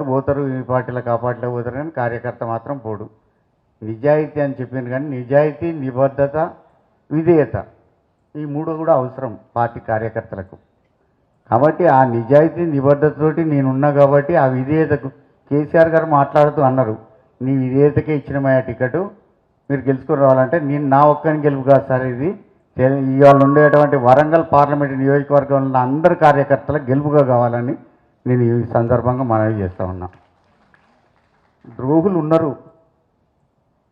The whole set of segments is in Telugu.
పోతారు, ఈ పార్టీలకు ఆ పార్టీలకు పోతారు, కానీ కార్యకర్త మాత్రం పోడు. నిజాయితీ అని చెప్పింది, కానీ నిజాయితీ, నిబద్ధత, విధేయత ఈ మూడు కూడా అవసరం పార్టీ కార్యకర్తలకు. కాబట్టి ఆ నిజాయితీ నిబద్ధతతోటి నేనున్నా కాబట్టి ఆ విధేయతకు కేసీఆర్ గారు మాట్లాడుతూ అన్నారు, నీ విధేయతకే ఇచ్చినమయ్యా టికెట్, మీరు గెలుచుకొని రావాలంటే నేను నా ఒక్కని గెలుపు కాదు సార్, ఇది ఇవాళ ఉండేటువంటి వరంగల్ పార్లమెంటు నియోజకవర్గంలో ఉన్న అందరు కార్యకర్తలకు గెలుపుగా కావాలని నేను ఈ సందర్భంగా మనవి చేస్తూ ఉన్నా. ద్రోహులు ఉన్నారు.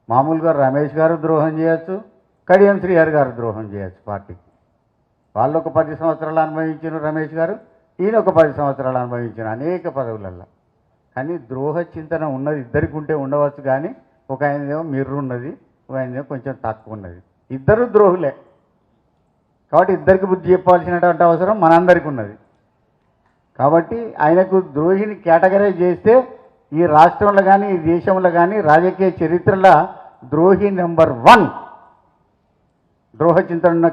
మామూలుగా రమేష్ గారు ద్రోహం చేయొచ్చు, కడియం శ్రీహరి గారు ద్రోహం చేయొచ్చు పార్టీకి. వాళ్ళు ఒక 10 సంవత్సరాలు అనుభవించిన రమేష్ గారు, ఈయన ఒక 10 సంవత్సరాలు అనుభవించిన అనేక పదవులల్లో. కానీ ద్రోహ చింతన ఉన్నది ఇద్దరికి ఉంటే ఉండవచ్చు, కానీ ఒక ఆయనదేమో మిర్రు ఉన్నది, ఒక ఆయనదేమో కొంచెం తక్కువ ఉన్నది. ఇద్దరు ద్రోహులే. కాబట్టి ఇద్దరికి బుద్ధి చెప్పాల్సినటువంటి అవసరం మనందరికీ ఉన్నది. కాబట్టి ఆయనకు ద్రోహిని కేటగరైజ్ చేస్తే ఈ రాష్ట్రంలో కానీ ఈ దేశంలో కానీ రాజకీయ చరిత్రలో ద్రోహి నెంబర్ 1 ద్రోహ చింతన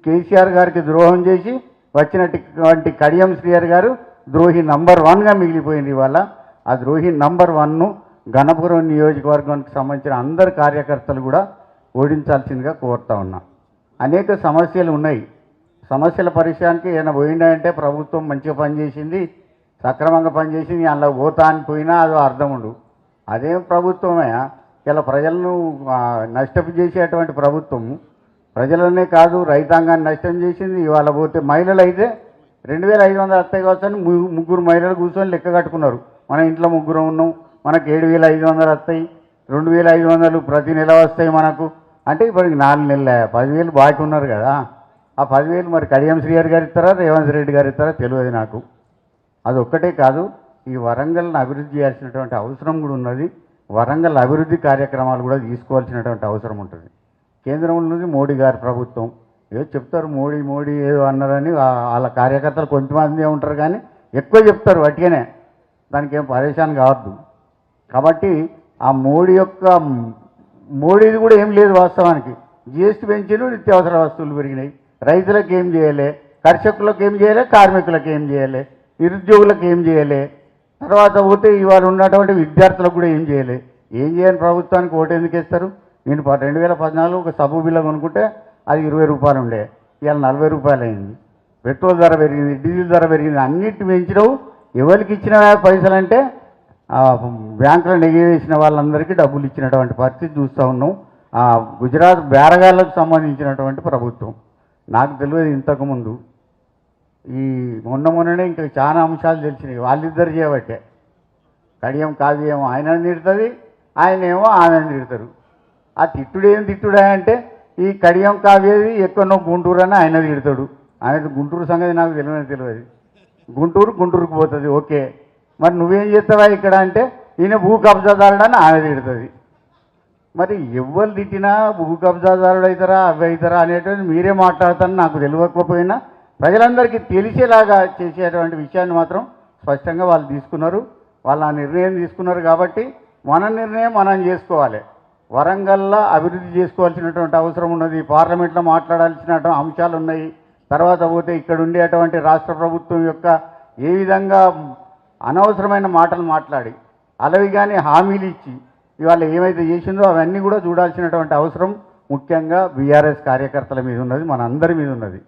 కేసీఆర్ గారికి ద్రోహం చేసి వచ్చినటువంటి కడియం శ్రీహరి గారు ద్రోహి నంబర్ 1గా మిగిలిపోయింది. ఇవాళ ఆ ద్రోహి నంబర్ 1ను గణపురం నియోజకవర్గానికి సంబంధించిన అందరు కార్యకర్తలు కూడా ఓడించాల్సిందిగా కోరుతా ఉన్నా. అనేక సమస్యలు ఉన్నాయి. సమస్యల పరిష్కారానికి ఏమైనా పోయిందంటే ప్రభుత్వం మంచిగా పనిచేసింది, సక్రమంగా పనిచేసింది, అందులో పోతా అని పోయినా అదో అర్థం ఉండు. అదేం ప్రభుత్వమే ఇలా ప్రజలను నష్టం చేసేటువంటి ప్రభుత్వం. ప్రజలనే కాదు రైతాంగాన్ని నష్టం చేసింది. ఇవాళ పోతే మహిళలు అయితే 2500 వస్తాయి కావచ్చని ముగ్గురు మహిళలు కూర్చొని లెక్క కట్టుకున్నారు. మన ఇంట్లో ముగ్గురు ఉన్నాం, మనకు 7500 వస్తాయి, 2500 ప్రతి నెల వస్తాయి మనకు. అంటే ఇప్పటికి 4 నెలలు 10,000 బాకీ ఉన్నారు కదా. ఆ 10,000 మరి కడియం శ్రీహరి గారు ఇస్తారా, రేవంత్ రెడ్డి గారు ఇస్తారా తెలియదు నాకు. అది ఒక్కటే కాదు, ఈ వరంగల్ని అభివృద్ధి చేయాల్సినటువంటి అవసరం కూడా ఉన్నది. వరంగల్ అభివృద్ధి కార్యక్రమాలు కూడా తీసుకోవాల్సినటువంటి అవసరం ఉంటుంది. కేంద్రంలో నుంచి మోడీ గారి ప్రభుత్వం ఏదో చెప్తారు, మోడీ ఏదో అన్నారని వాళ్ళ కార్యకర్తలు కొంతమంది ఉంటారు, కానీ ఎక్కువ చెప్తారు వాటికనే. దానికి ఏం పరేషాన్ కావద్దు. కాబట్టి ఆ మోడీది కూడా ఏం లేదు వాస్తవానికి. జిఎస్టీ పెంచిను, నిత్యావసర వస్తువులు పెరిగినాయి. రైతులకు ఏం చేయలే, కర్షకులకు ఏం చేయలే, కార్మికులకు ఏం చేయలే, నిరుద్యోగులకు ఏం చేయలే. తర్వాత పోతే ఇవాళ ఉన్నటువంటి విద్యార్థులకు కూడా ఏం చేయలే. ఏం చేయని ప్రభుత్వానికి ఓటు ఎందుకు ఇస్తారు? నేను 2014 ఒక సబ్బు బిల్ల కొనుక్కుంటే అది 20 రూపాయలు ఉండే, ఇవాళ 40 రూపాయలు అయింది. పెట్రోల్ ధర పెరిగింది, డీజిల్ ధర పెరిగింది, అన్నిటి పెంచినవు. ఎవరికి ఇచ్చిన పైసలు అంటే బ్యాంకులో నెగివేసిన వాళ్ళందరికీ డబ్బులు ఇచ్చినటువంటి పరిస్థితి చూస్తూ ఉన్నాం. గుజరాత్ బేరగాళ్లకు సంబంధించినటువంటి ప్రభుత్వం. నాకు తెలియదు ఇంతకుముందు, ఈ మొన్ననే ఇంకా చాలా అంశాలు తెలిసినాయి. వాళ్ళిద్దరు చేయబట్టే. కడియం కావ్యం ఆయన తిడుతుంది, ఆయనేమో ఆమెను తిడతారు. ఆ తిట్టుడేం తిట్టుడా అంటే ఈ కడియం కావ్యది ఎక్కడో గుంటూరు అని ఆయన తిడతాడు. ఆయన గుంటూరు సంగతి నాకు తెలియదు. గుంటూరుకు పోతుంది, ఓకే. మరి నువ్వేం చేస్తావా ఇక్కడ అంటే ఈయన భూ కబ్జాదారుడని ఆమె తిడుతుంది. మరి ఎవరు తిట్టినా భూ కబ్జాదారుడు అవుతారా అవి అవుతారా అనేటువంటి మీరే మాట్లాడతారని నాకు తెలియకపోయినా ప్రజలందరికీ తెలిసేలాగా చేసేటువంటి విషయాన్ని మాత్రం స్పష్టంగా వాళ్ళు తీసుకున్నారు. వాళ్ళు ఆ నిర్ణయం తీసుకున్నారు. కాబట్టి మన నిర్ణయం మనం చేసుకోవాలి. వరంగల్లో అభివృద్ధి చేసుకోవాల్సినటువంటి అవసరం ఉన్నది. పార్లమెంట్లో మాట్లాడాల్సినటువంటి అంశాలు ఉన్నాయి. తర్వాత పోతే ఇక్కడ ఉండేటువంటి రాష్ట్ర ప్రభుత్వం యొక్క ఏ విధంగా అనవసరమైన మాటలు మాట్లాడి అలవి కానీ హామీలు ఇచ్చి ఇవాళ ఏమైతే చేసిందో అవన్నీ కూడా చూడాల్సినటువంటి అవసరం ముఖ్యంగా బీఆర్ఎస్ కార్యకర్తల మీద ఉన్నది, మన అందరి మీద ఉన్నది.